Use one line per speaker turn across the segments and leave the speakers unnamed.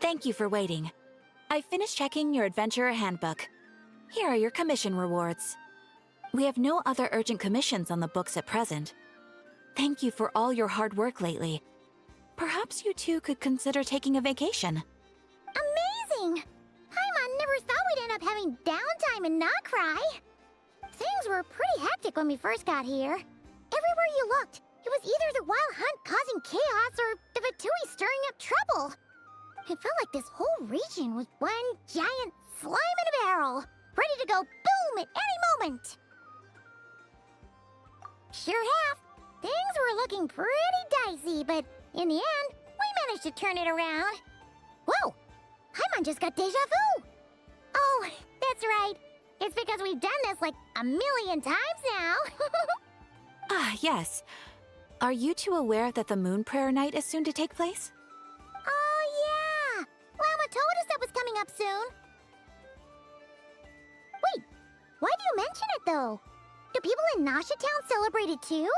Thank you for waiting. I finished checking your adventurer handbook. Here are your commission rewards. We have no other urgent commissions on the books at present. Thank you for all your hard work lately. Perhaps you two could consider taking a vacation.
Amazing! Paimon never thought we'd end up having downtime and not cry. Things were pretty hectic when we first got here. Everywhere you looked, it was either the wild hunt causing chaos or the Fatui stirring up trouble. It felt like this whole region was one giant slime in a barrel, ready to go boom at any moment. Sure have. Things were looking pretty dicey, but in the end, we managed to turn it around. Whoa! Paimon just got deja vu! Oh, that's right. It's because we've done this like a million times now.
Ah, yes. Are you two aware that the Moon Prayer Night is soon to take place?
Oh, yeah! Llama told us that was coming up soon. Wait, why do you mention it, though? Do people in Nasha Town celebrate it, too?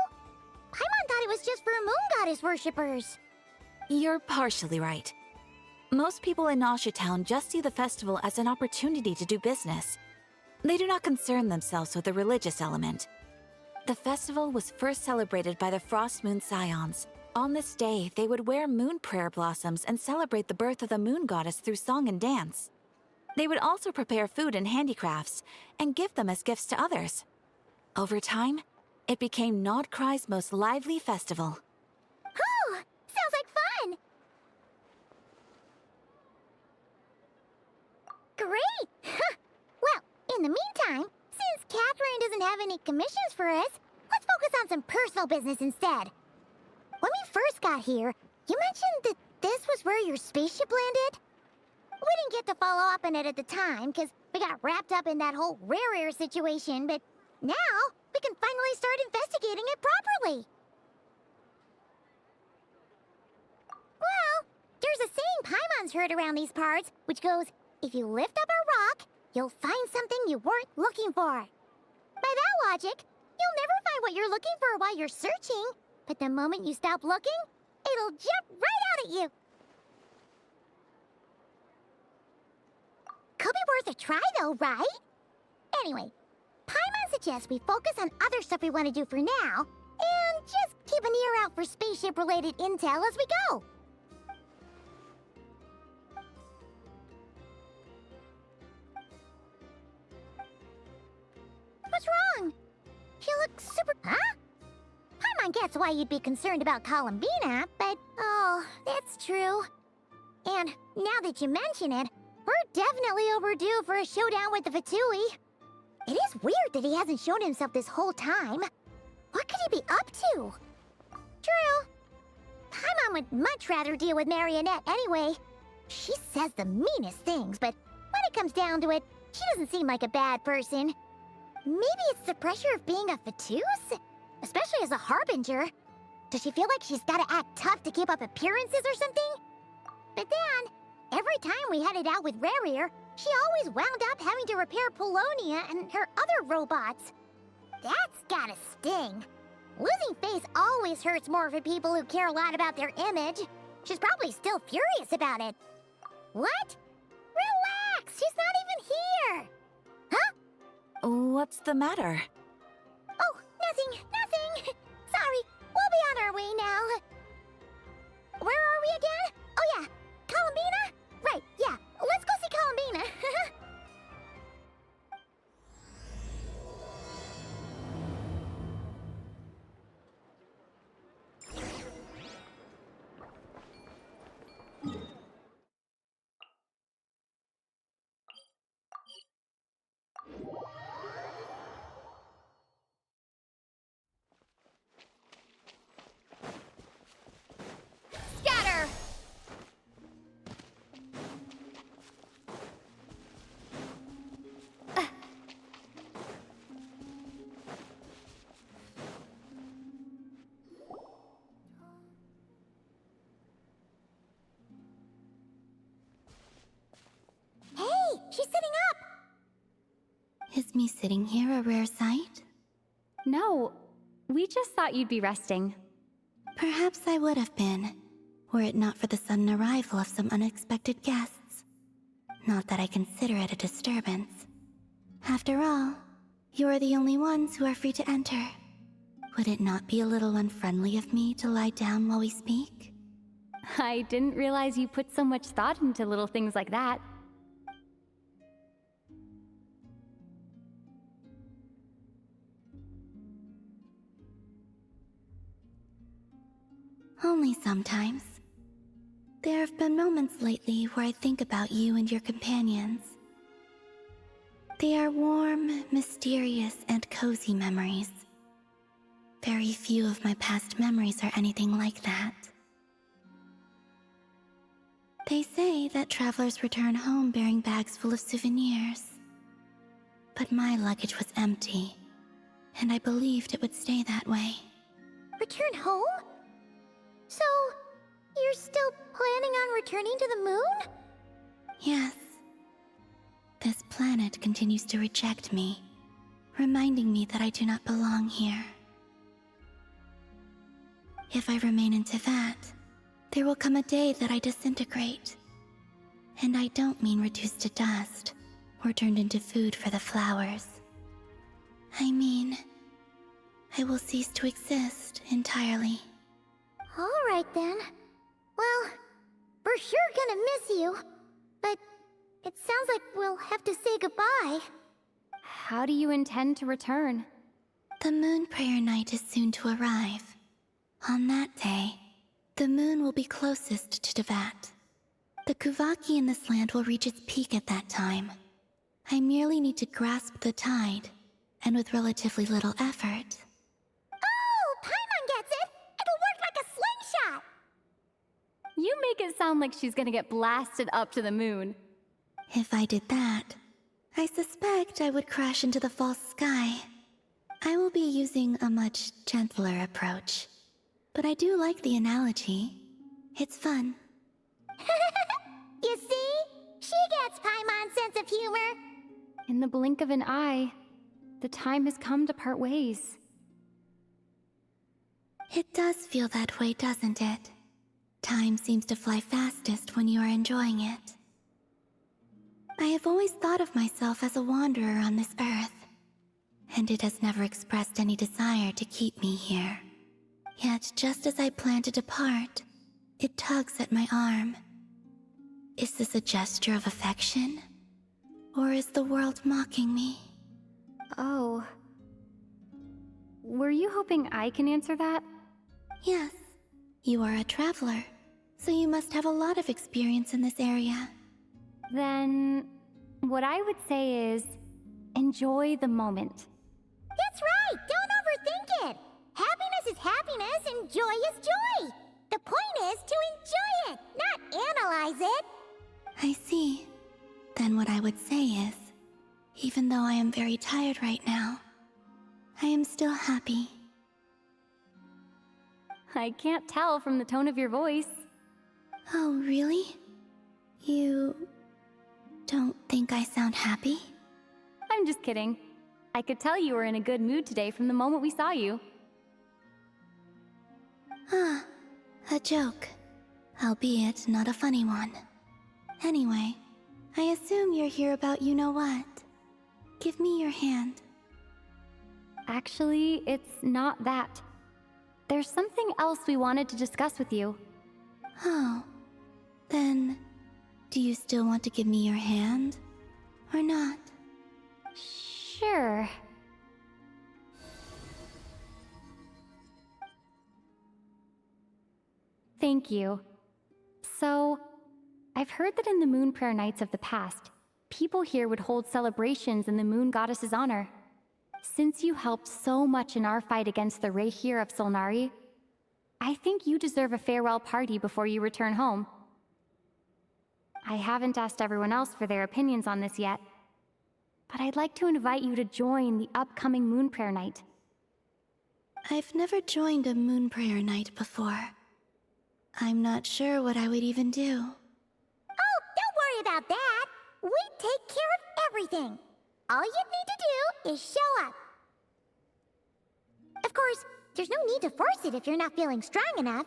Paimon thought it was just for moon goddess worshippers.
You're partially right. Most people in Nasha Town just see the festival as an opportunity to do business. They do not concern themselves with the religious element. The festival was first celebrated by the Frost Moon Scions. On this day, they would wear moon prayer blossoms and celebrate the birth of the moon goddess through song and dance. They would also prepare food and handicrafts and give them as gifts to others. Over time, it became Nodcry's most lively festival.
Oh, sounds like fun! Great! Well, in the meantime, since Catherine doesn't have any commissions for us, let's focus on some personal business instead. When we first got here, you mentioned that this was where your spaceship landed? We didn't get to follow up on it at the time, because we got wrapped up in that whole rare situation, but now we can finally start investigating it properly. Well, there's a saying Paimon's heard around these parts, which goes, if you lift up a rock, you'll find something you weren't looking for. By that logic, you'll never find what you're looking for while you're searching, but the moment you stop looking, it'll jump right out at you. Could be worth a try though, right? Anyway, Paimon suggests we focus on other stuff we want to do for now, and just keep an ear out for spaceship-related intel as we go. What's wrong? She looks super... Huh? Paimon gets why you'd be concerned about Columbina, but... Oh, that's true. And now that you mention it, we're definitely overdue for a showdown with the Fatui. It is weird that he hasn't shown himself this whole time. What could he be up to? True. Paimon would much rather deal with Marionette anyway. She says the meanest things, but when it comes down to it, she doesn't seem like a bad person. Maybe it's the pressure of being a Fatuse? Especially as a Harbinger. Does she feel like she's gotta act tough to keep up appearances or something? But then, every time we headed out with Rarier, she always wound up having to repair Polonia and her other robots. That's gotta sting. Losing face always hurts more for people who care a lot about their image. She's probably still furious about it. What? Relax, she's not even here. Huh?
What's the matter?
Oh, nothing. Sorry, we'll be on our way now. Where are we again? Oh yeah, Columbina? Right, yeah, let's go see Columbina. Scatter! Hey, she's sitting up!
Is me sitting here a rare sight?
No, we just thought you'd be resting.
Perhaps I would have been. were it not for the sudden arrival of some unexpected guests. Not that I consider it a disturbance. After all, you are the only ones who are free to enter. Would it not be a little unfriendly of me to lie down while we speak?
I didn't realize you put so much thought into little things like that.
Only sometimes. There have been moments lately where I think about you and your companions. They are warm, mysterious, and cozy memories. Very few of my past memories are anything like that. They say that travelers return home bearing bags full of souvenirs. But my luggage was empty, and I believed it would stay that way.
Return home? So, you're still planning on returning to the moon?
Yes. This planet continues to reject me, reminding me that I do not belong here. If I remain into that, there will come a day that I disintegrate. And I don't mean reduced to dust, or turned into food for the flowers. I mean, I will cease to exist entirely.
Alright then. Well, we're sure gonna miss you. But it sounds like we'll have to say goodbye.
How do you intend to return?
The moon prayer night is soon to arrive. On that day, the moon will be closest to Devat. The Kuvaki in this land will reach its peak at that time. I merely need to grasp the tide, and with relatively little effort.
Oh, Paimon gets it! It'll work like a slingshot!
You make it sound like she's gonna get blasted up to the moon.
If I did that, I suspect I would crash into the false sky. I will be using a much gentler approach. But I do like the analogy. It's fun.
You see? She gets Paimon's sense of humor.
In the blink of an eye, the time has come to part ways.
It does feel that way, doesn't it? Time seems to fly fastest when you are enjoying it. I have always thought of myself as a wanderer on this earth, and it has never expressed any desire to keep me here. Yet, just as I plan to depart, it tugs at my arm. Is this a gesture of affection? Or is the world mocking me?
Oh. Were you hoping I can answer that?
Yes. You are a traveler, so you must have a lot of experience in this area.
Then, what I would say is, enjoy the moment.
That's right! Don't overthink it! Happiness is happiness and joy is joy! The point is to enjoy it, not analyze it!
I see. Then what I would say is, even though I am very tired right now, I am still happy.
I can't tell from the tone of your voice.
Oh, really? You don't think I sound happy?
I'm just kidding. I could tell you were in a good mood today from the moment we saw you.
Ah, a joke. Albeit not a funny one. Anyway, I assume you're here about you-know-what. Give me your hand.
Actually, it's not that. There's something else we wanted to discuss with you.
Oh, then, do you still want to give me your hand? Or not?
Sure. Thank you. So, I've heard that in the moon prayer nights of the past, people here would hold celebrations in the moon goddess's honor. Since you helped so much in our fight against the Rehir of Solnari, I think you deserve a farewell party before you return home. I haven't asked everyone else for their opinions on this yet, but I'd like to invite you to join the upcoming moon prayer night.
I've never joined a moon prayer night before. I'm not sure what I would even do.
Oh, don't worry about that! We take care of everything! All you need to do is show up. Of course, there's no need to force it if you're not feeling strong enough.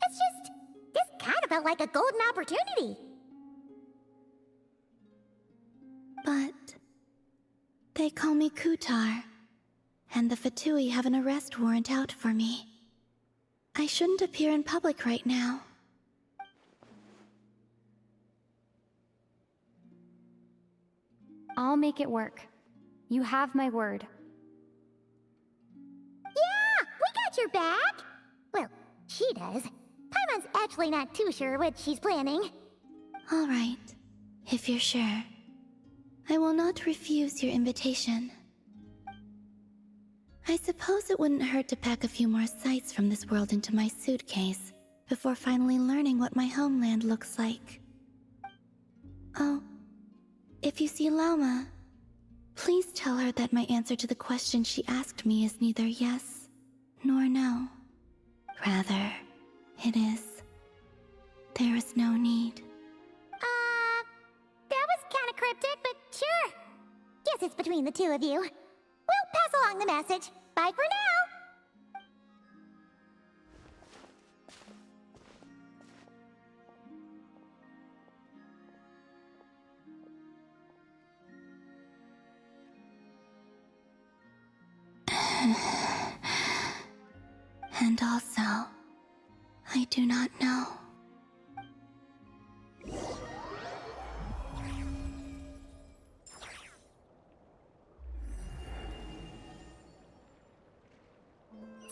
It's just This kind of felt like a golden opportunity.
But they call me Kutar, and the Fatui have an arrest warrant out for me. I shouldn't appear in public right now.
I'll make it work. You have my word.
Yeah, we got your back. Well, she does. Paimon's actually not too sure what she's planning.
All right, if you're sure. I will not refuse your invitation. I suppose it wouldn't hurt to pack a few more sights from this world into my suitcase before finally learning what my homeland looks like. Oh, if you see Lauma, please tell her that my answer to the question she asked me is neither yes nor no. Rather, it is, there is no need.
That was kinda cryptic, but sure. Guess it's between the two of you. We'll pass along the message. Bye for now.
And also, I do not know.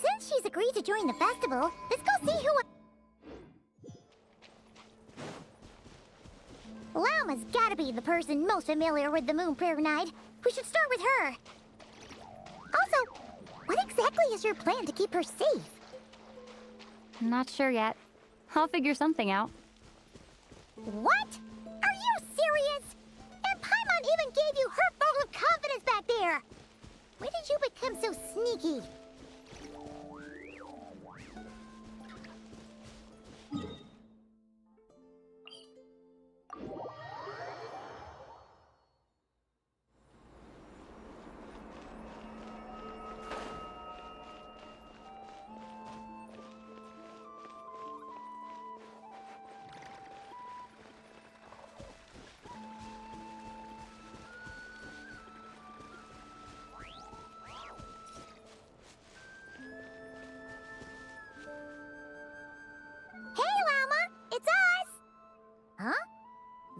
Since she's agreed to join the festival, let's go see who... Lauma's gotta be the person most familiar with the Moon Prayer Night. We should start with her. Also, what exactly is your plan to keep her safe?
Not sure yet. I'll figure something out.
What? Are you serious? And Paimon even gave you her vote of confidence back there! When did you become so sneaky?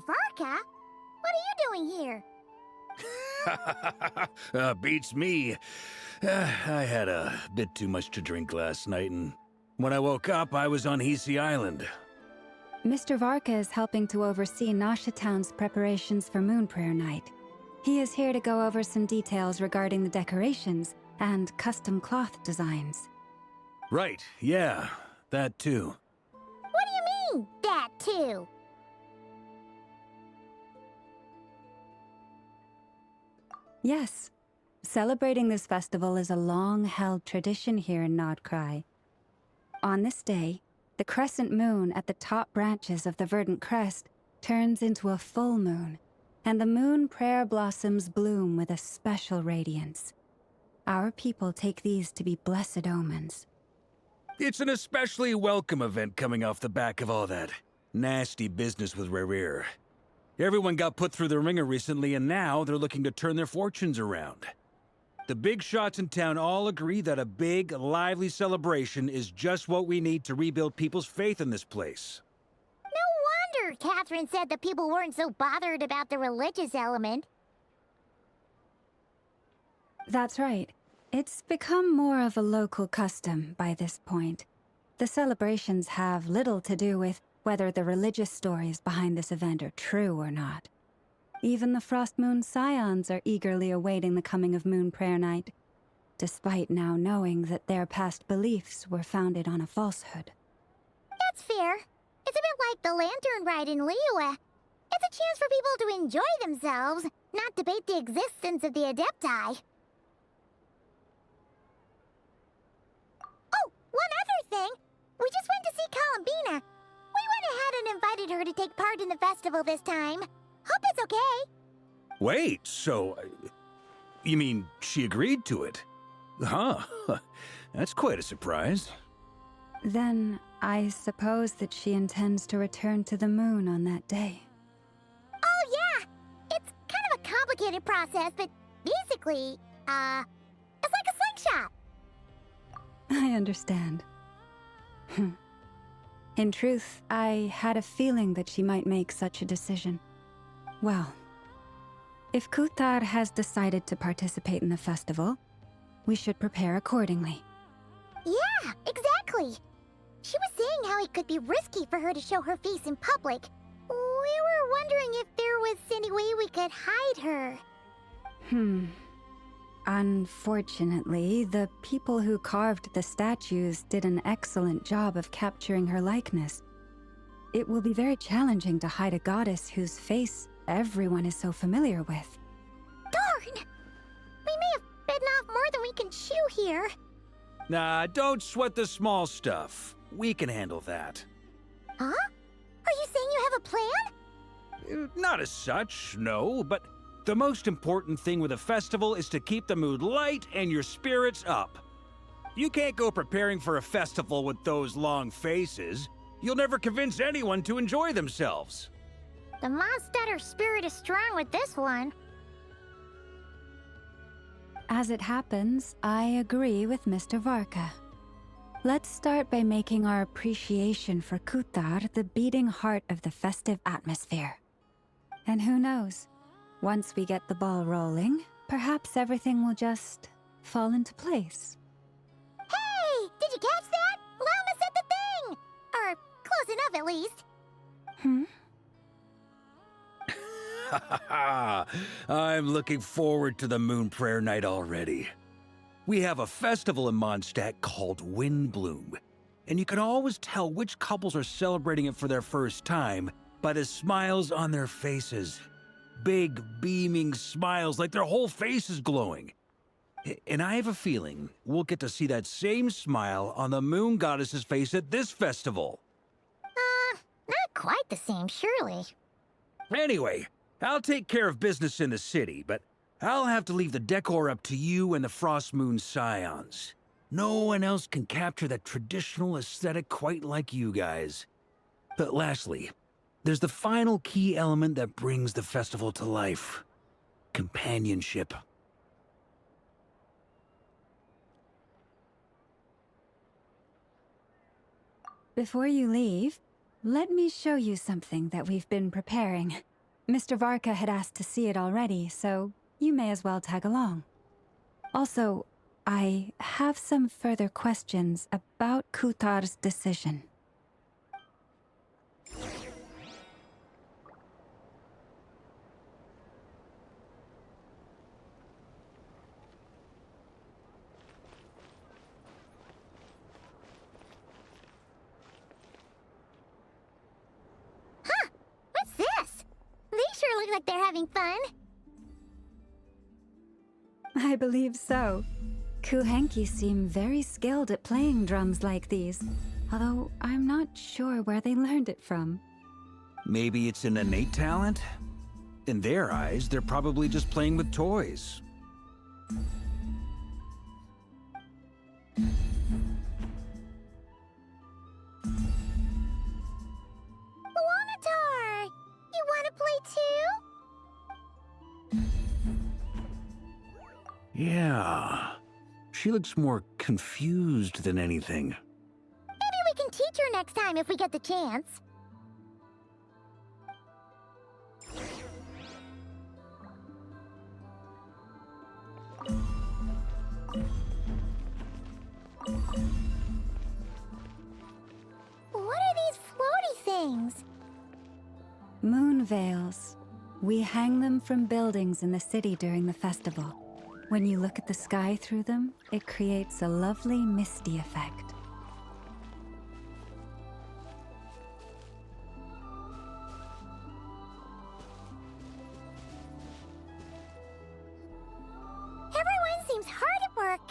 Varka? What are you doing here?
Beats me. I had a bit too much to drink last night, and when I woke up, I was on Hisi Island.
Mr. Varka is helping to oversee Nasha Town's preparations for Moon Prayer Night. He is here to go over some details regarding the decorations and custom cloth designs.
Right, yeah, that too.
What do you mean, that too?
Yes. Celebrating this festival is a long-held tradition here in Nodcry. On this day, the crescent moon at the top branches of the verdant crest turns into a full moon, and the moon prayer blossoms bloom with a special radiance. Our people take these to be blessed omens.
It's an especially welcome event coming off the back of all that nasty business with Rare. Everyone got put through the ringer recently, and now they're looking to turn their fortunes around. The big shots in town all agree that a big, lively celebration is just what we need to rebuild people's faith in this place.
No wonder Catherine said that people weren't so bothered about the religious element.
That's right. It's become more of a local custom by this point. The celebrations have little to do with whether the religious stories behind this event are true or not. Even the Frost Moon Scions are eagerly awaiting the coming of Moon Prayer Night, despite now knowing that their past beliefs were founded on a falsehood.
That's fair. It's a bit like the Lantern Ride in Liyue. It's a chance for people to enjoy themselves, not debate the existence of the Adepti. Oh, one other thing! We just went to see Columbina. We went ahead and invited her to take part in the festival this time. Hope it's okay.
Wait, so... you mean she agreed to it? Huh. That's quite a surprise.
Then I suppose that she intends to return to the moon on that day.
Oh, yeah! It's kind of a complicated process, but basically, it's like a slingshot.
I understand. In truth, I had a feeling that she might make such a decision. Well, if Kutar has decided to participate in the festival, we should prepare accordingly.
Yeah, exactly. She was saying how it could be risky for her to show her face in public. We were wondering if there was any way we could hide her.
Unfortunately, the people who carved the statues did an excellent job of capturing her likeness. It will be very challenging to hide a goddess whose face everyone is so familiar with.
Darn! We may have bitten off more than we can chew here.
Nah, don't sweat the small stuff. We can handle that.
Huh? Are you saying you have a plan?
Not as such, no, but the most important thing with a festival is to keep the mood light and your spirits up. You can't go preparing for a festival with those long faces. You'll never convince anyone to enjoy themselves.
The Mondstatter spirit is strong with this one.
As it happens, I agree with Mr. Varka. Let's start by making our appreciation for Kutar the beating heart of the festive atmosphere. And who knows? Once we get the ball rolling, perhaps everything will just fall into place.
Hey! Did you catch that? Llama said the thing! Or close enough, at least.
I'm looking forward to the Moon Prayer Night already. We have a festival in Mondstadt called Windbloom, and you can always tell which couples are celebrating it for their first time by the smiles on their faces. Big, beaming smiles like their whole face is glowing. And I have a feeling we'll get to see that same smile on the Moon Goddess's face at this festival.
Not quite the same, surely.
Anyway, I'll take care of business in the city, but I'll have to leave the decor up to you and the Frost Moon Scions. No one else can capture that traditional aesthetic quite like you guys. But lastly, there's the final key element that brings the festival to life. Companionship.
Before you leave, let me show you something that we've been preparing. Mr. Varka had asked to see it already, so you may as well tag along. Also, I have some further questions about Kutar's decision.
What's this? They sure look like they're having fun.
I believe so. Kuhenki seem very skilled at playing drums like these, although I'm not sure where they learned it from.
Maybe it's an innate talent? In their eyes, they're probably just playing with toys.
Wanatar! You want to play too?
Yeah. She looks more confused than anything.
Maybe we can teach her next time if we get the chance. What are these floaty things?
Moon veils. We hang them from buildings in the city during the festival. When you look at the sky through them, it creates a lovely misty effect.
Everyone seems hard at work.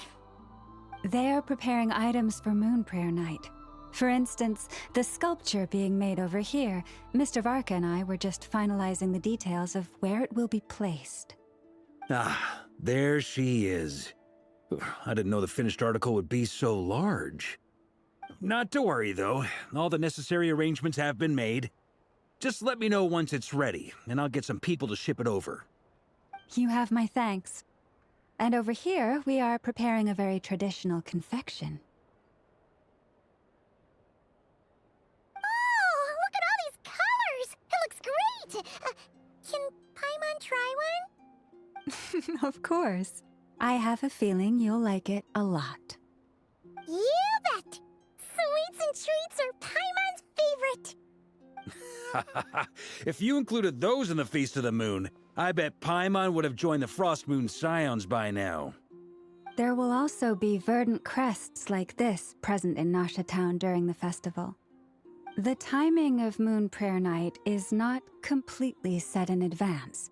They are preparing items for Moon Prayer Night. For instance, the sculpture being made over here, Mr. Varka and I were just finalizing the details of where it will be placed.
Ah, there she is. I didn't know the finished article would be so large. Not to worry, though. All the necessary arrangements have been made. Just let me know once it's ready, and I'll get some people to ship it over.
You have my thanks. And over here, we are preparing a very traditional confection.
Oh, look at all these colors! It looks great! Can Paimon try one?
Of course. I have a feeling you'll like it a lot.
You bet! Sweets and treats are Paimon's favorite!
If you included those in the Feast of the Moon, I bet Paimon would have joined the Frost Moon Scions by now.
There will also be verdant crests like this present in Nasha Town during the festival. The timing of Moon Prayer Night is not completely set in advance.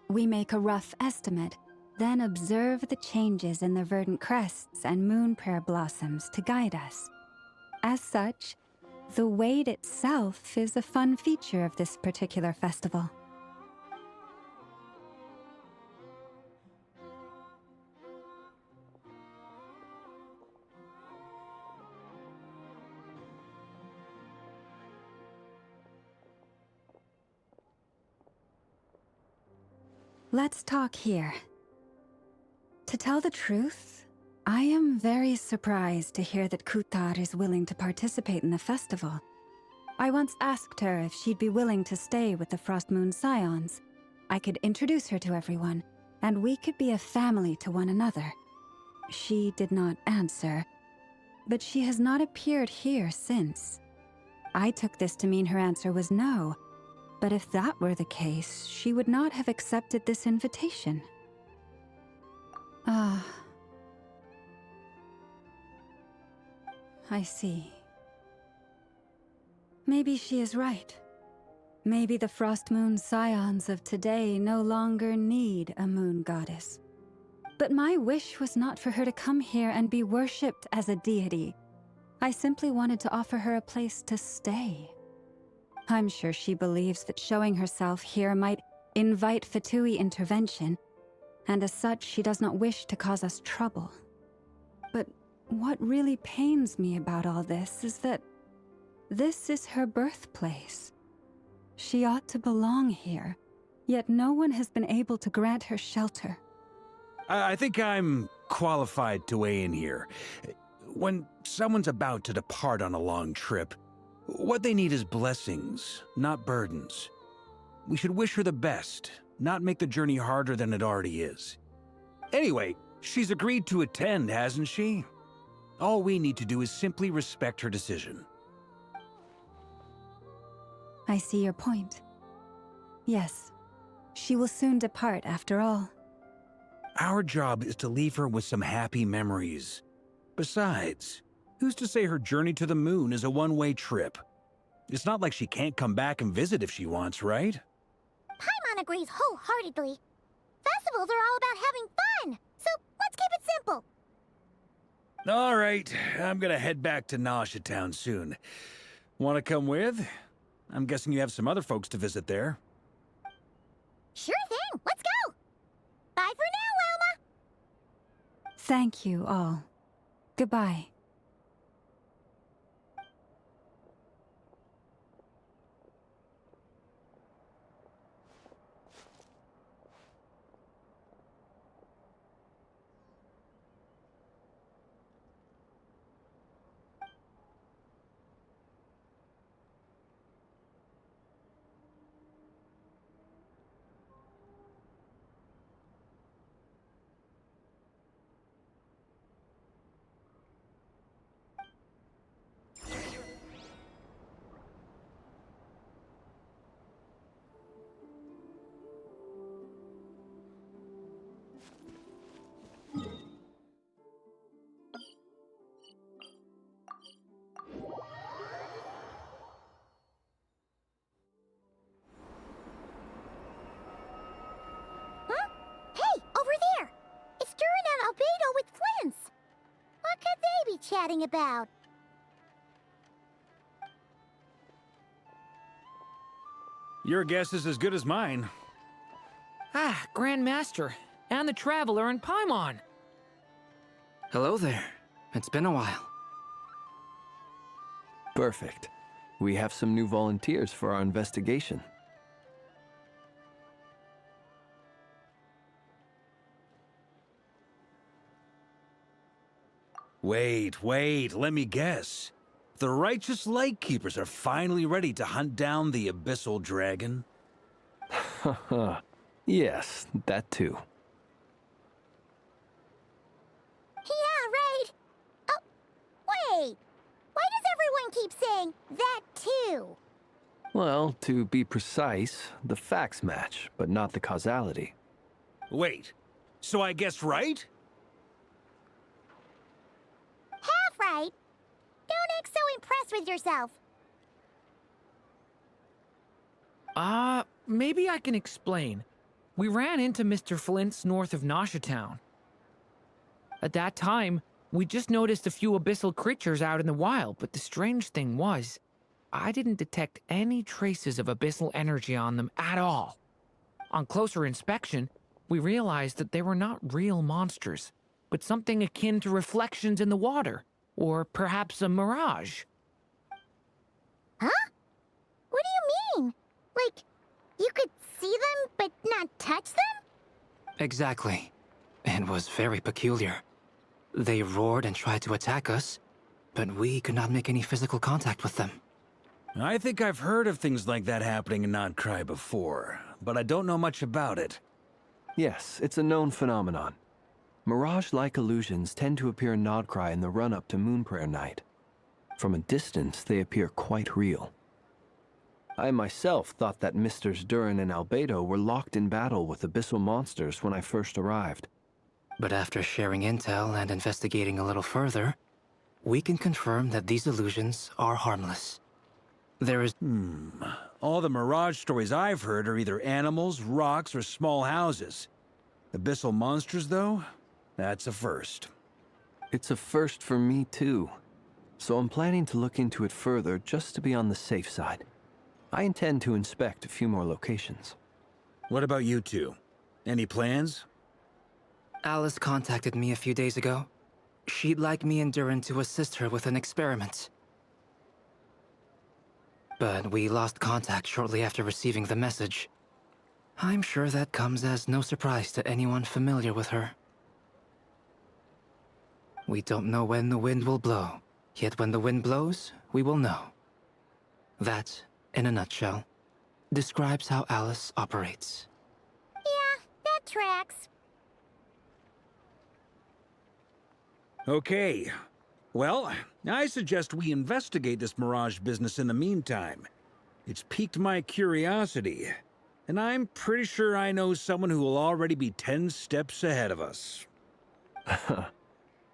We make a rough estimate, then observe the changes in the verdant crests and moon prayer blossoms to guide us. As such, the wait itself is a fun feature of this particular festival. Let's talk here. To tell the truth, I am very surprised to hear that Kutar is willing to participate in the festival. I once asked her if she'd be willing to stay with the Frost Moon Scions. I could introduce her to everyone, and we could be a family to one another. She did not answer, but she has not appeared here since. I took this to mean her answer was no, but if that were the case, she would not have accepted this invitation. Ah. I see. Maybe she is right. Maybe the Frost Moon Scions of today no longer need a moon goddess. But my wish was not for her to come here and be worshipped as a deity. I simply wanted to offer her a place to stay. I'm sure she believes that showing herself here might invite Fatui intervention, and as such, she does not wish to cause us trouble. But what really pains me about all this is that this is her birthplace. She ought to belong here, yet no one has been able to grant her shelter.
I think I'm qualified to weigh in here. When someone's about to depart on a long trip, what they need is blessings, not burdens. We should wish her the best, not make the journey harder than it already is. Anyway, she's agreed to attend, hasn't she? All we need to do is simply respect her decision.
I see your point. Yes, she will soon depart after all.
Our job is to leave her with some happy memories. Besides, who's to say her journey to the moon is a one-way trip? It's not like she can't come back and visit if she wants, right?
Paimon agrees wholeheartedly. Festivals are all about having fun, so let's keep it simple.
All right, I'm gonna head back to Nasha Town soon. Want to come with? I'm guessing you have some other folks to visit there.
Sure thing, let's go! Bye for now, Wilma!
Thank you all. Goodbye.
Chatting about?
Your guess is as good as mine.
Ah, Grand Master, and the Traveler and Paimon.
Hello there. It's been a while. Perfect. We have some new volunteers for our investigation.
Wait, let me guess. The righteous Lightkeepers are finally ready to hunt down the Abyssal Dragon?
Haha. Yes, that too.
Yeah, right. Oh, wait. Why does everyone keep saying that too?
Well, to be precise, the facts match, but not the causality.
Wait, so I guessed right?
Half right. Don't act so impressed with yourself.
Maybe I can explain. We ran into Mr. Flint's north of Town. At that time, we just noticed a few abyssal creatures out in the wild, but the strange thing was, I didn't detect any traces of abyssal energy on them at all. On closer inspection, we realized that they were not real monsters, but something akin to reflections in the water, or perhaps a mirage.
Huh? What do you mean? Like, you could see them but not touch them?
Exactly. It was very peculiar. They roared and tried to attack us, but we could not make any physical contact with them.
I think I've heard of things like that happening in Nocturne before, but I don't know much about it.
Yes, it's a known phenomenon. Mirage-like illusions tend to appear in Nocturne in the run-up to Moonprayer Night. From a distance, they appear quite real. I myself thought that Misters Durin and Albedo were locked in battle with abyssal monsters when I first arrived.
But after sharing intel and investigating a little further, we can confirm that these illusions are harmless. There is...
All the Mirage stories I've heard are either animals, rocks, or small houses. Abyssal monsters, though? That's a first.
It's a first for me, too. So I'm planning to look into it further just to be on the safe side. I intend to inspect a few more locations.
What about you two? Any plans?
Alice contacted me a few days ago. She'd like me and Durin to assist her with an experiment. But we lost contact shortly after receiving the message. I'm sure that comes as no surprise to anyone familiar with her. We don't know when the wind will blow, yet when the wind blows, we will know. That, in a nutshell, describes how Alice operates.
Yeah, that tracks.
Okay. Well, I suggest we investigate this Mirage business in the meantime. It's piqued my curiosity, and I'm pretty sure I know someone who will already be 10 steps ahead of us.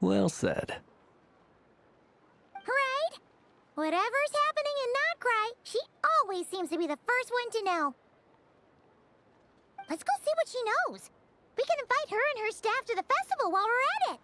Well said.
Right? Whatever's happening in Nocturne, she always seems to be the first one to know. Let's go see what she knows. We can invite her and her staff to the festival while we're at it.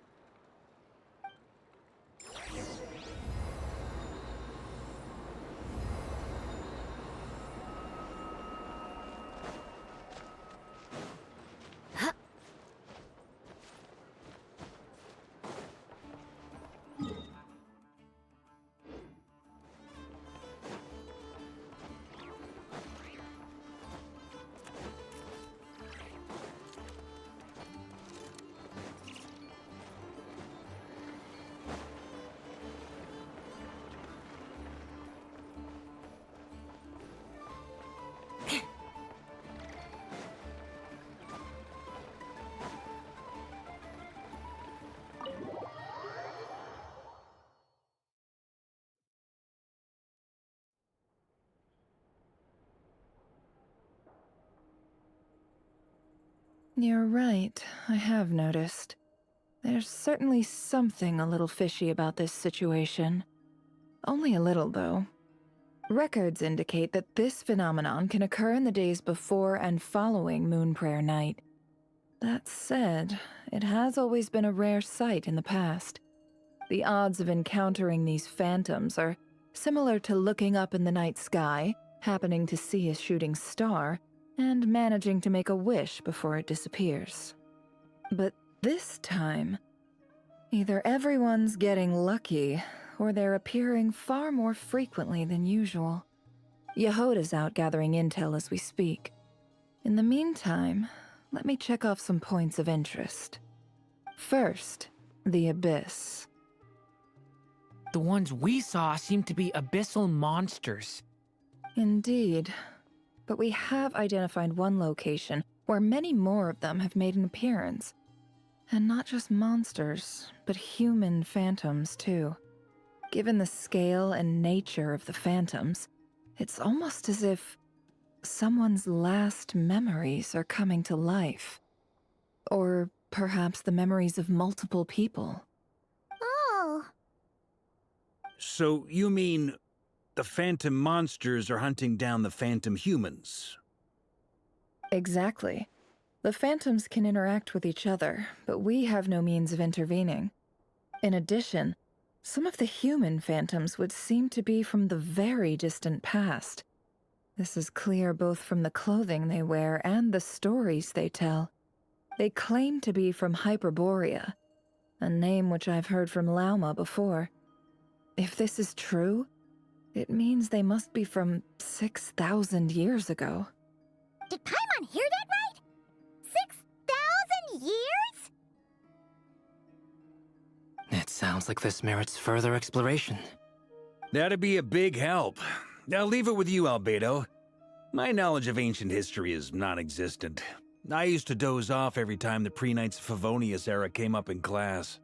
You're right, I have noticed. There's certainly something a little fishy about this situation. Only a little, though. Records indicate that this phenomenon can occur in the days before and following Moonprayer Night. That said, it has always been a rare sight in the past. The odds of encountering these phantoms are similar to looking up in the night sky, happening to see a shooting star, and managing to make a wish before it disappears. But this time, either everyone's getting lucky, or they're appearing far more frequently than usual. Yehoda's out gathering intel as we speak. In the meantime, let me check off some points of interest. First, the Abyss.
The ones we saw seem to be abyssal monsters.
Indeed. But we have identified one location where many more of them have made an appearance. And not just monsters, but human phantoms too. Given the scale and nature of the phantoms, it's almost as if someone's last memories are coming to life. Or perhaps the memories of multiple people.
Oh.
So you mean the phantom monsters are hunting down the phantom humans?
Exactly. The phantoms can interact with each other, but we have no means of intervening. In addition, some of the human phantoms would seem to be from the very distant past. This is clear both from the clothing they wear and the stories they tell. They claim to be from Hyperborea, a name which I've heard from Lauma before. If this is true, it means they must be from 6,000 years ago.
Did Paimon hear that right? 6,000 years?
It sounds like this merits further exploration.
That'd be a big help. I'll leave it with you, Albedo. My knowledge of ancient history is non-existent. I used to doze off every time the pre-Knights of Favonius era came up in class.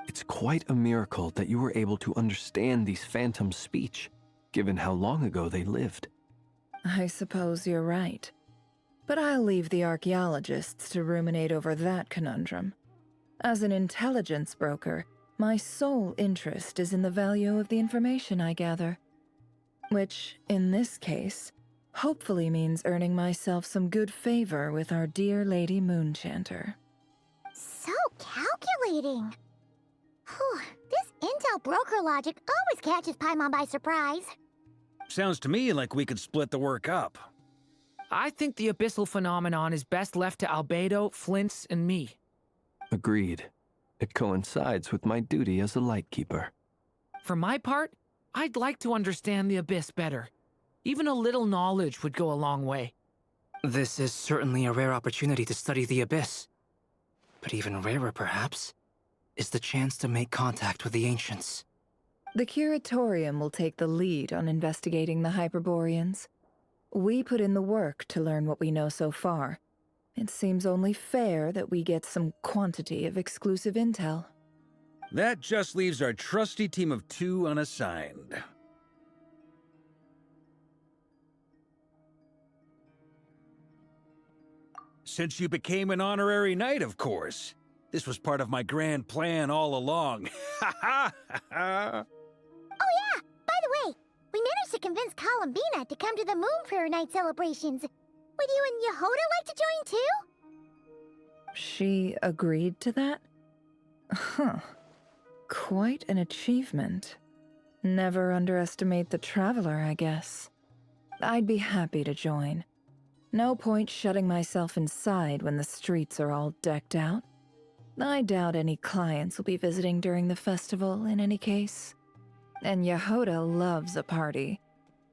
It's quite a miracle that you were able to understand these phantoms' speech, given how long ago they lived.
I suppose you're right. But I'll leave the archaeologists to ruminate over that conundrum. As an intelligence broker, my sole interest is in the value of the information I gather. Which, in this case, hopefully means earning myself some good favor with our dear Lady Moonchanter.
So calculating. Whew, this intel broker logic always catches Paimon by surprise.
Sounds to me like we could split the work up.
I think the abyssal phenomenon is best left to Albedo, Flints, and me.
Agreed. It coincides with my duty as a lightkeeper.
For my part, I'd like to understand the abyss better. Even a little knowledge would go a long way.
This is certainly a rare opportunity to study the abyss. But even rarer, perhaps, is the chance to make contact with the ancients.
The Curatorium will take the lead on investigating the Hyperboreans. We put in the work to learn what we know so far. It seems only fair that we get some quantity of exclusive intel.
That just leaves our trusty team of 2 unassigned. Since you became an honorary knight, of course. This was part of my grand plan all along. Ha ha ha!
Oh yeah, by the way, we managed to convince Columbina to come to the Moon Prayer Night celebrations. Would you and Yehoda like to join too?
She agreed to that? Huh. Quite an achievement. Never underestimate the traveler, I guess. I'd be happy to join. No point shutting myself inside when the streets are all decked out. I doubt any clients will be visiting during the festival in any case. And Yehoda loves a party,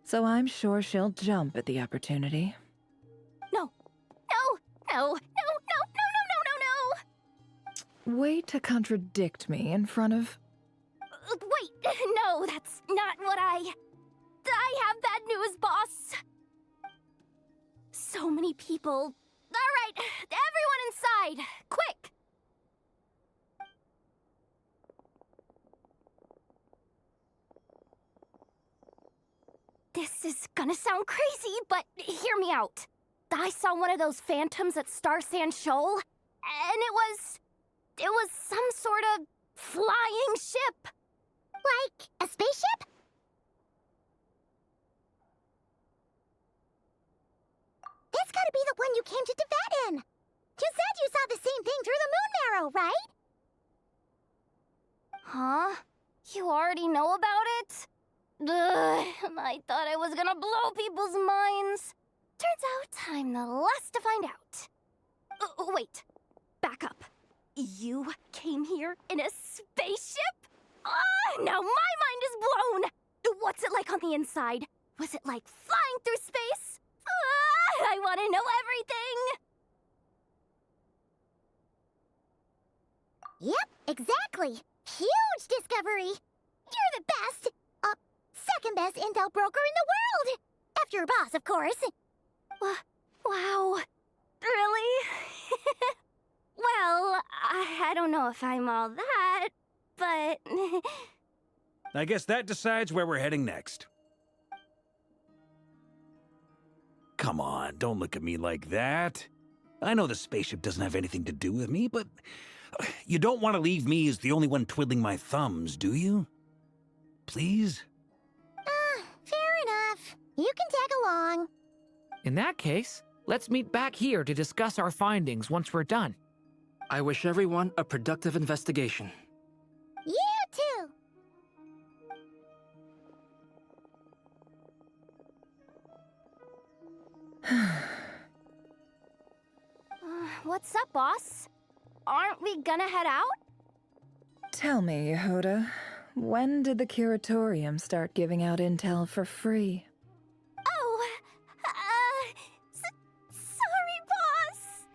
so I'm sure she'll jump at the opportunity.
No, no, no, no, no, no, no, no, no, no!
Way to contradict me in front of...
Wait, no, that's not what I have bad news, boss. So many people. All right, everyone inside, quick! This is gonna sound crazy, but hear me out. I saw one of those phantoms at Star Sand Shoal, and it was some sort of flying ship. Like a spaceship? That's gotta be the one you came to Tibet in. You said you saw the same thing through the moon marrow, right? Huh? You already know about it? Ugh, I thought I was gonna blow people's minds. Turns out I'm the last to find out. Wait, back up.
You came here in a spaceship? Ah, now my mind is blown! What's it like on the inside? Was it like flying through space? Ah, I want to know everything!
Yep, exactly. Huge discovery. You're the best. Second best intel broker in the world. After your boss, of course.
Wow. Really? Well, I don't know if I'm all that, but...
I guess that decides where we're heading next. Come on, don't look at me like that. I know the spaceship doesn't have anything to do with me, but you don't want to leave me as the only one twiddling my thumbs, do you? Please?
Fair enough. You can tag along.
In that case, let's meet back here to discuss our findings once we're done.
I wish everyone a productive investigation.
You too.
What's up, boss? Aren't we gonna head out?
Tell me, Yehoda, when did the curatorium start giving out intel for free?
Oh, sorry, boss.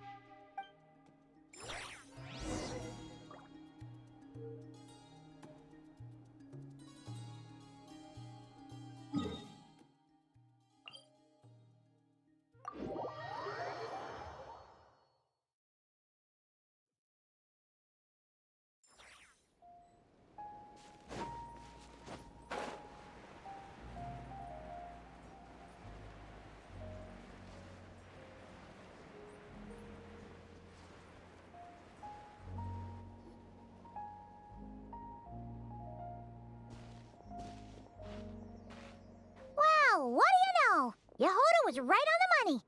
Wow, what do you know? Yehoda was right on the money.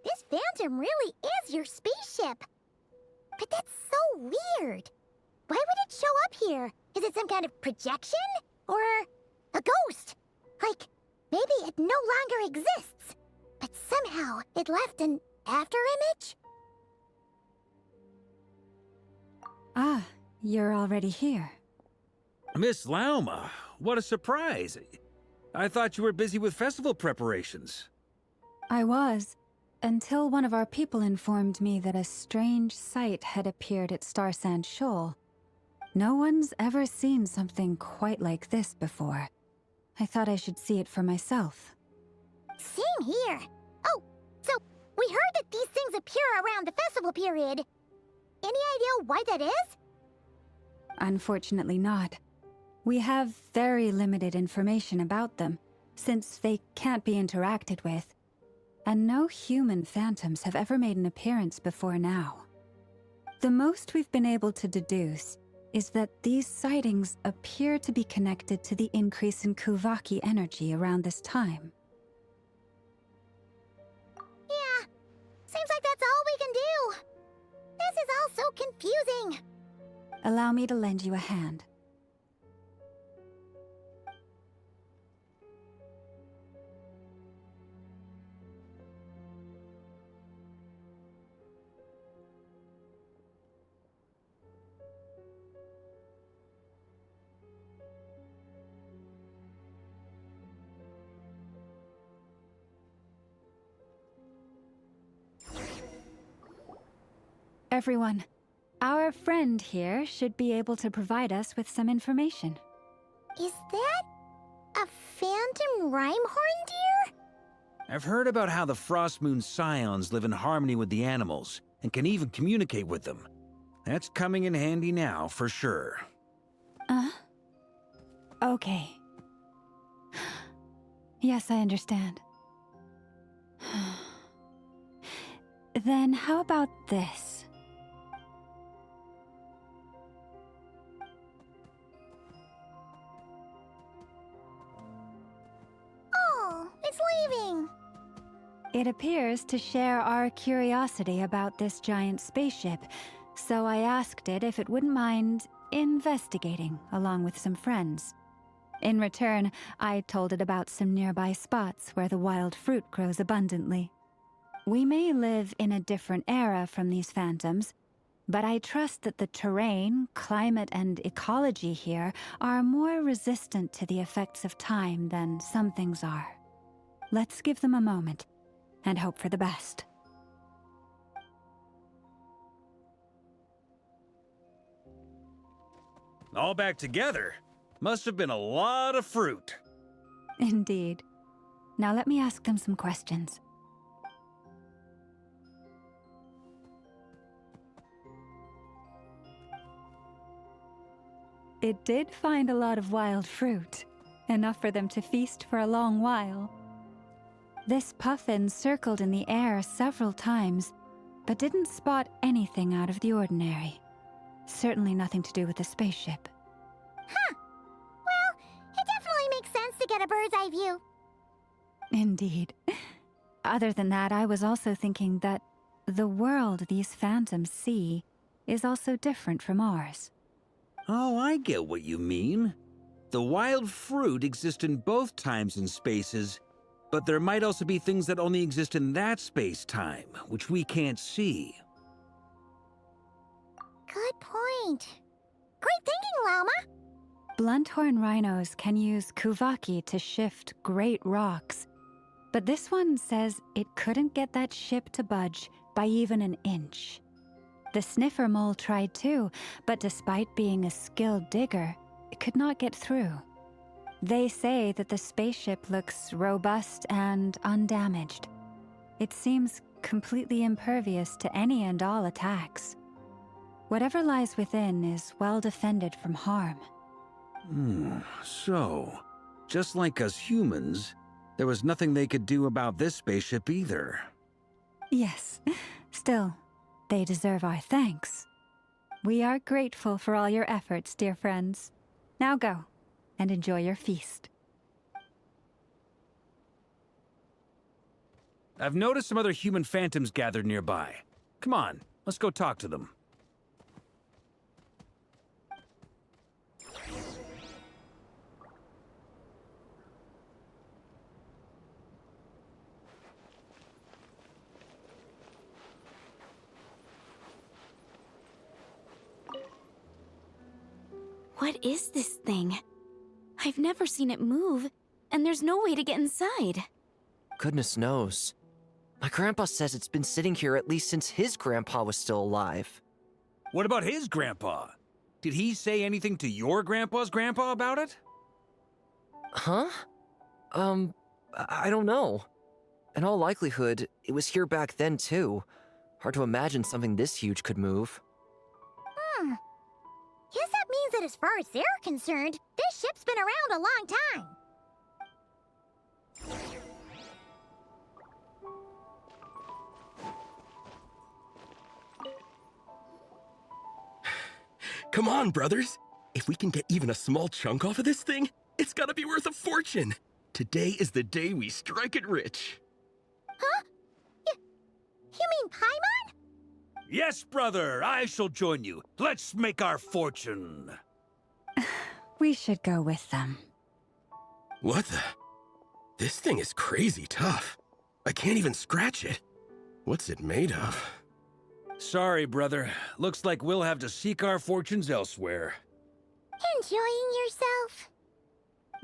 This Phantom really is your spaceship. But that's so weird. Why would it show up here? Is it some kind of projection? Or a ghost? Like, maybe it no longer exists, but somehow it left an afterimage?
Ah, you're already here.
Miss Lauma, what a surprise. I thought you were busy with festival preparations.
I was, until one of our people informed me that a strange sight had appeared at Starsand Shoal. No one's ever seen something quite like this before. I thought I should see it for myself.
Same here. Oh, so we heard that these things appear around the festival period. Any idea why that is?
Unfortunately not. We have very limited information about them, since they can't be interacted with. And no human phantoms have ever made an appearance before now. The most we've been able to deduce is that these sightings appear to be connected to the increase in Kuvaki energy around this time.
Yeah, seems like that's all we can do. This is all so confusing.
Allow me to lend you a hand. Everyone, our friend here should be able to provide us with some information.
Is that a phantom Rhymehorn deer?
I've heard about how the Frostmoon Scions live in harmony with the animals, and can even communicate with them. That's coming in handy now, for sure.
Okay. Yes, I understand. Then how about this?
Oh, it's leaving.
It appears to share our curiosity about this giant spaceship, so I asked it if it wouldn't mind investigating along with some friends. In return, I told it about some nearby spots where the wild fruit grows abundantly. We may live in a different era from these phantoms, but I trust that the terrain, climate, and ecology here are more resistant to the effects of time than some things are. Let's give them a moment and hope for the best.
All back together? Must have been a lot of fruit.
Indeed. Now let me ask them some questions. It did find a lot of wild fruit, enough for them to feast for a long while. This puffin circled in the air several times, but didn't spot anything out of the ordinary. Certainly nothing to do with the spaceship.
Huh. Well, it definitely makes sense to get a bird's eye view.
Indeed. Other than that, I was also thinking that the world these phantoms see is also different from ours.
Oh, I get what you mean. The wild fruit exists in both times and spaces, but there might also be things that only exist in that space-time, which we can't see.
Good point. Great thinking, Lauma.
Blunthorn rhinos can use kuvaki to shift great rocks, but this one says it couldn't get that ship to budge by even an inch. The sniffer mole tried too, but despite being a skilled digger, it could not get through. They say that the spaceship looks robust and undamaged. It seems completely impervious to any and all attacks. Whatever lies within is well defended from harm.
So, just like us humans, there was nothing they could do about this spaceship either.
Yes, still, they deserve our thanks. We are grateful for all your efforts, dear friends. Now go, and enjoy your feast.
I've noticed some other human phantoms gathered nearby. Come on, let's go talk to them.
What is this thing? I've never seen it move, and there's no way to get inside.
Goodness knows. My grandpa says it's been sitting here at least since his grandpa was still alive.
What about his grandpa? Did he say anything to your grandpa's grandpa about it?
Huh? I don't know. In all likelihood, it was here back then too. Hard to imagine something this huge could move.
Guess that means that as far as they're concerned, this ship's been around a long time.
Come on, brothers. If we can get even a small chunk off of this thing, it's gotta be worth a fortune. Today is the day we strike it rich.
Huh? You mean Paimon?
Yes, brother, I shall join you. Let's make our fortune.
We should go with them.
What the? This thing is crazy tough. I can't even scratch it. What's it made of?
Sorry, brother. Looks like we'll have to seek our fortunes elsewhere.
Enjoying yourself?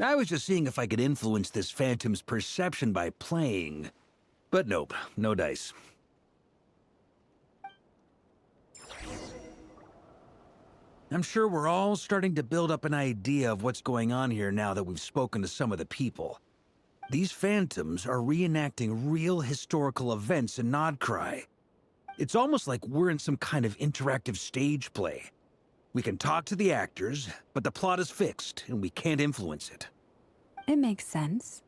I was just seeing if I could influence this phantom's perception by playing. But nope, no dice. I'm sure we're all starting to build up an idea of what's going on here now that we've spoken to some of the people. These phantoms are reenacting real historical events in Nocturne. It's almost like we're in some kind of interactive stage play. We can talk to the actors, but the plot is fixed, and we can't influence it.
It makes sense.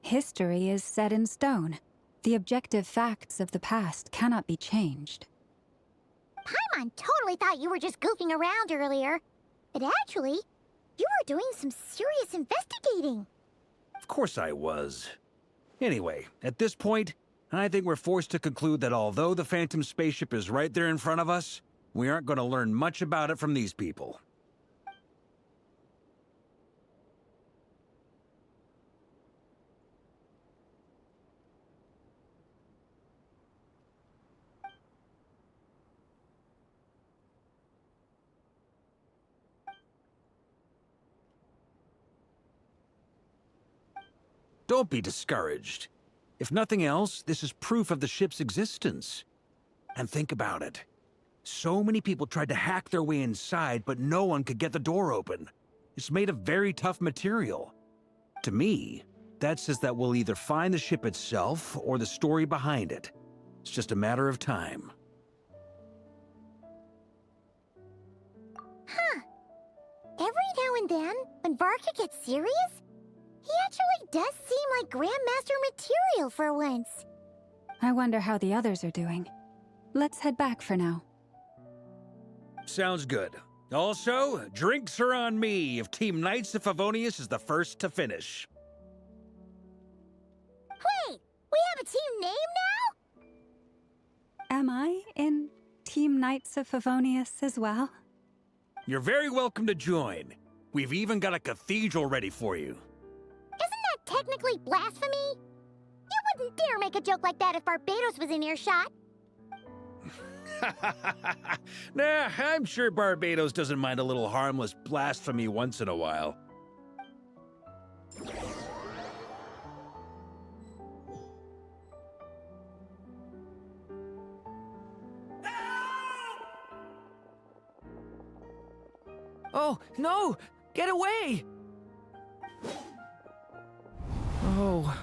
History is set in stone. The objective facts of the past cannot be changed.
Paimon totally thought you were just goofing around earlier. But actually, you were doing some serious investigating.
Of course I was. Anyway, at this point, I think we're forced to conclude that although the Phantom spaceship is right there in front of us, we aren't going to learn much about it from these people. Don't be discouraged. If nothing else, this is proof of the ship's existence. And think about it. So many people tried to hack their way inside, but no one could get the door open. It's made of very tough material. To me, that says that we'll either find the ship itself or the story behind it. It's just a matter of time.
Huh. Every now and then, when Varka gets serious, he actually does seem like Grandmaster material for once.
I wonder how the others are doing. Let's head back for now.
Sounds good. Also, drinks are on me if Team Knights of Favonius is the first to finish.
Wait, we have a team name now?
Am I in Team Knights of Favonius as well?
You're very welcome to join. We've even got a cathedral ready for you.
Isn't that technically blasphemy? You wouldn't dare make a joke like that if Barbados was in earshot.
Nah, I'm sure Barbados doesn't mind a little harmless blasphemy once in a while.
Oh, no! Get away! Oh.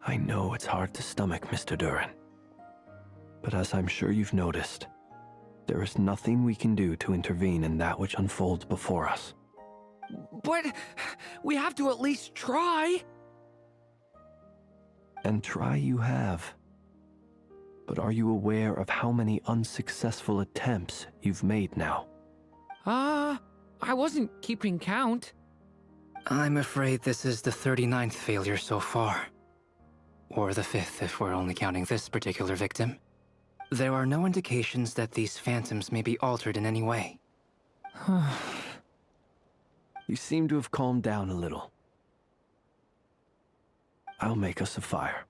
I know it's hard to stomach, Mr. Duran. But as I'm sure you've noticed, there is nothing we can do to intervene in that which unfolds before us.
But we have to at least try.
And try you have. But are you aware of how many unsuccessful attempts you've made now?
I wasn't keeping count.
I'm afraid this is the 39th failure so far. Or the 5th if we're only counting this particular victim. There are no indications that these phantoms may be altered in any way.
You seem to have calmed down a little. I'll make us a fire.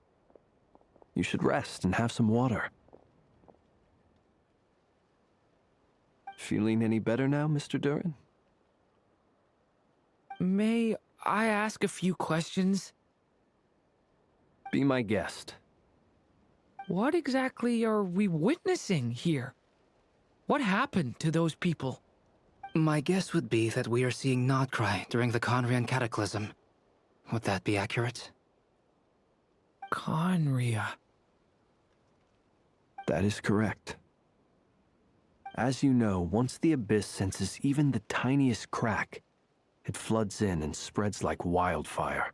You should rest and have some water. Feeling any better now, Mr. Duran?
May I ask a few questions?
Be my guest.
What exactly are we witnessing here? What happened to those people?
My guess would be that we are seeing Nocturne during the Conrian Cataclysm. Would that be accurate?
Conria.
That is correct. As you know, once the Abyss senses even the tiniest crack, it floods in and spreads like wildfire.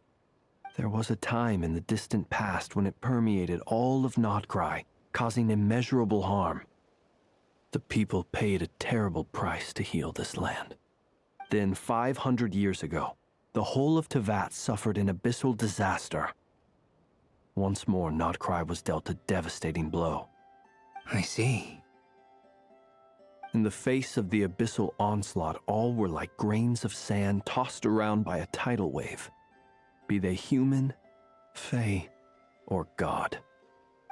There was a time in the distant past when it permeated all of Nocturne, causing immeasurable harm. The people paid a terrible price to heal this land. Then, 500 years ago, the whole of Teyvat suffered an abyssal disaster. Once more, Nocturne was dealt a devastating blow.
I see.
In the face of the abyssal onslaught, all were like grains of sand tossed around by a tidal wave. Be they human, fae, or god.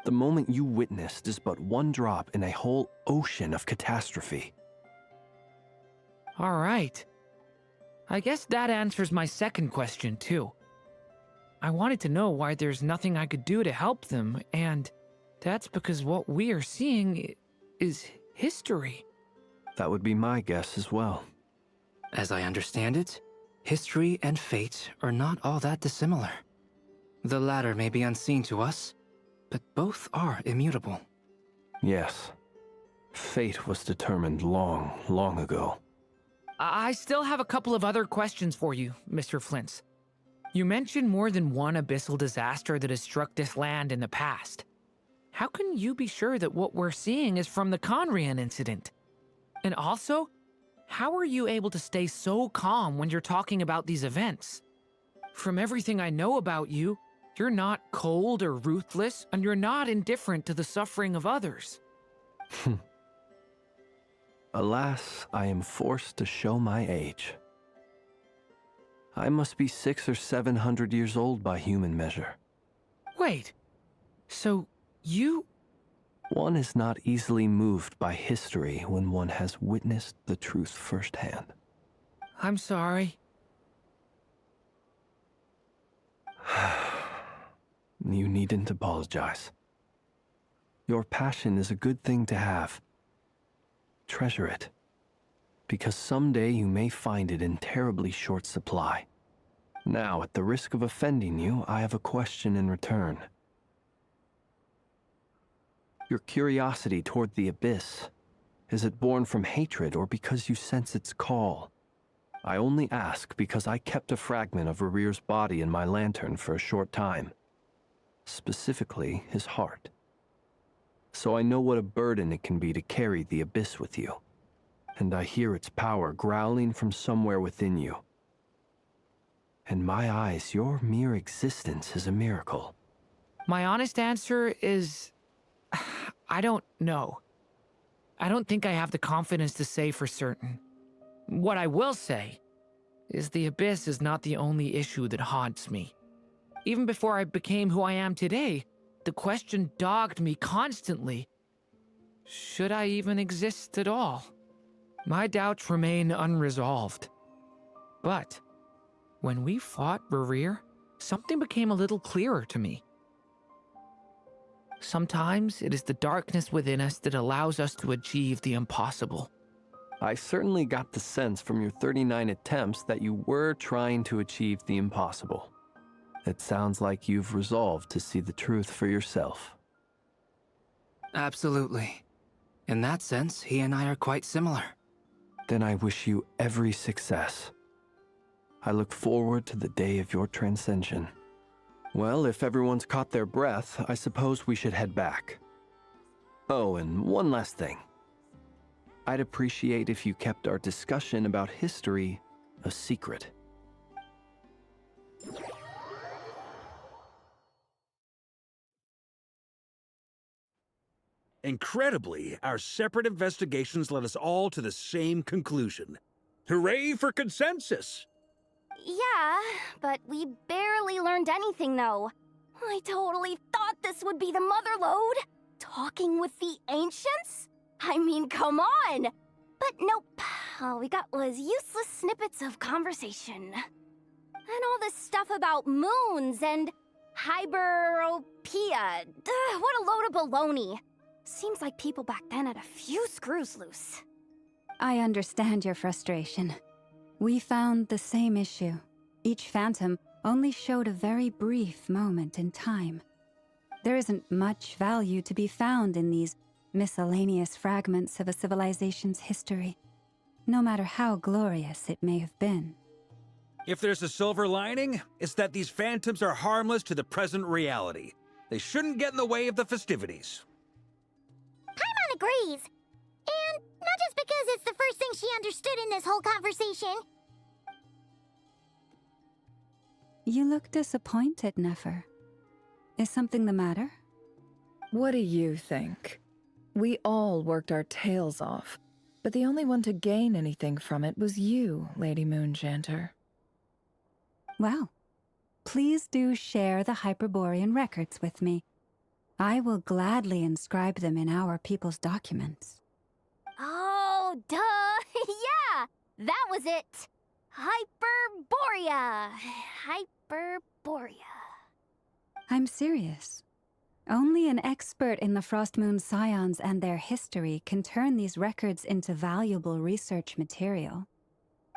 The moment you witnessed is but one drop in a whole ocean of catastrophe.
All right. I guess that answers my second question, too. I wanted to know why there's nothing I could do to help them, and that's because what we are seeing is history.
That would be my guess as well.
As I understand it, history and fate are not all that dissimilar. The latter may be unseen to us, but both are immutable.
Yes. Fate was determined long, long ago.
I still have a couple of other questions for you, Mr. Flint's. You mentioned more than one abyssal disaster that has struck this land in the past. How can you be sure that what we're seeing is from the Conrian incident? And also, how are you able to stay so calm when you're talking about these events? From everything I know about you, you're not cold or ruthless, and you're not indifferent to the suffering of others.
Alas, I am forced to show my age. I must be 600 or 700 years old by human measure.
Wait, so you...
One is not easily moved by history when one has witnessed the truth firsthand.
I'm sorry.
You needn't apologize. Your passion is a good thing to have. Treasure it, because someday you may find it in terribly short supply. Now, at the risk of offending you, I have a question in return. Your curiosity toward the Abyss, is it born from hatred or because you sense its call? I only ask because I kept a fragment of Rarir's body in my lantern for a short time. Specifically, his heart. So I know what a burden it can be to carry the Abyss with you. And I hear its power growling from somewhere within you. In my eyes, your mere existence is a miracle.
My honest answer is... I don't know. I don't think I have the confidence to say for certain. What I will say is the Abyss is not the only issue that haunts me. Even before I became who I am today, the question dogged me constantly. Should I even exist at all? My doubts remain unresolved. But when we fought Rarir, something became a little clearer to me. Sometimes it is the darkness within us that allows us to achieve the impossible.
I certainly got the sense from your 39 attempts that you were trying to achieve the impossible. It sounds like you've resolved to see the truth for yourself.
Absolutely. In that sense, he and I are quite similar.
Then I wish you every success. I look forward to the day of your transcension. Well, if everyone's caught their breath, I suppose we should head back. Oh, and one last thing. I'd appreciate if you kept our discussion about history a secret.
Incredibly, our separate investigations led us all to the same conclusion. Hooray for consensus!
Yeah, but we barely learned anything, though. I totally thought this would be the mother lode. Talking with the ancients? I mean, come on! But nope, all we got was useless snippets of conversation. And all this stuff about moons and hyperopia. What a load of baloney. Seems like people back then had a few screws loose.
I understand your frustration. We found the same issue. Each phantom only showed a very brief moment in time. There isn't much value to be found in these miscellaneous fragments of a civilization's history, no matter how glorious it may have been.
If there's a silver lining, it's that these phantoms are harmless to the present reality. They shouldn't get in the way of the festivities.
Paimon agrees. And not just because it's the first thing she understood in this whole conversation.
You look disappointed, Nefer. Is something the matter?
What do you think? We all worked our tails off, but the only one to gain anything from it was you, Lady Moonjanter.
Well, please do share the Hyperborean records with me. I will gladly inscribe them in our people's documents.
Oh, duh! Yeah! That was it! Hyperborea! Hyperborea.
I'm serious. Only an expert in the Frostmoon Scions and their history can turn these records into valuable research material.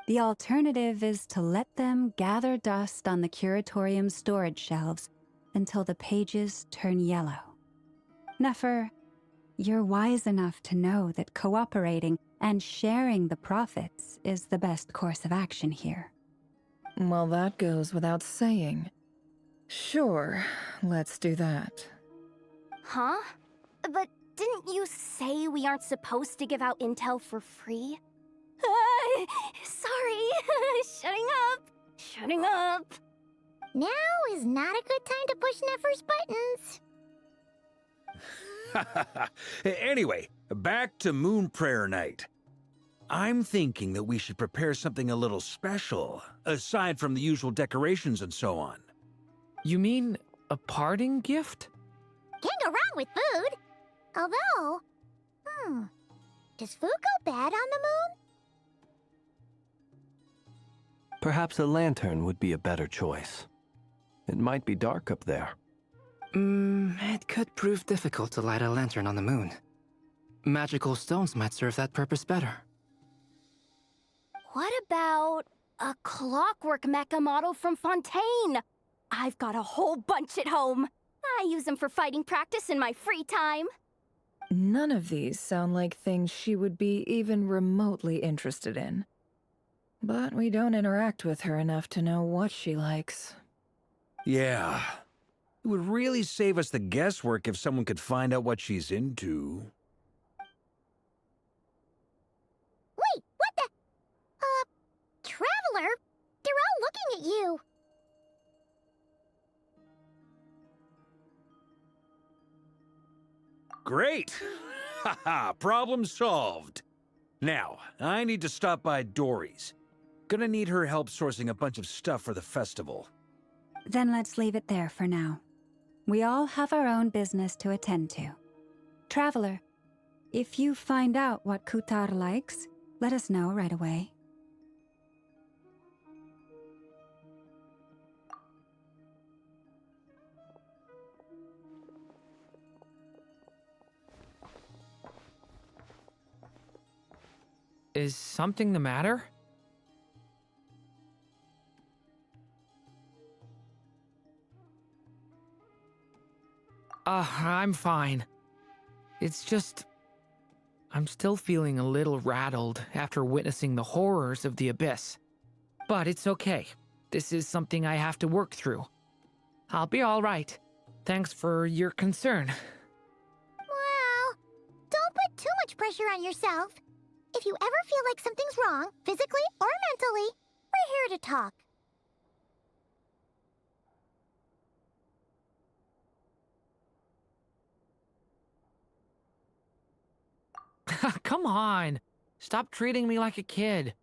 The alternative is to let them gather dust on the Curatorium's storage shelves until the pages turn yellow. Nefer, you're wise enough to know that cooperating and sharing the profits is the best course of action here.
Well, that goes without saying. Sure, let's do that.
Huh? But didn't you say we aren't supposed to give out intel for free? Sorry. Shutting up.
Now is not a good time to push Nefer's buttons.
Anyway, back to Moon Prayer Night. I'm thinking that we should prepare something a little special, aside from the usual decorations and so on.
You mean a parting gift?
Can't go wrong with food. Although, does food go bad on the moon?
Perhaps a lantern would be a better choice. It might be dark up there.
It could prove difficult to light a lantern on the moon. Magical stones might serve that purpose better.
What about a clockwork mecha model from Fontaine? I've got a whole bunch at home. I use them for fighting practice in my free time.
None of these sound like things she would be even remotely interested in. But we don't interact with her enough to know what she likes.
Yeah. It would really save us the guesswork if someone could find out what she's into.
Wait, what the? Traveler? They're all looking at you.
Great! Haha, problem solved. Now, I need to stop by Dory's. Gonna need her help sourcing a bunch of stuff for the festival.
Then let's leave it there for now. We all have our own business to attend to. Traveler, if you find out what Kutar likes, let us know right away.
Is something the matter? I'm fine. It's just... I'm still feeling a little rattled after witnessing the horrors of the Abyss. But it's okay. This is something I have to work through. I'll be all right. Thanks for your concern.
Well, don't put too much pressure on yourself. If you ever feel like something's wrong, physically or mentally, we're here to talk.
Come on. Stop treating me like a kid.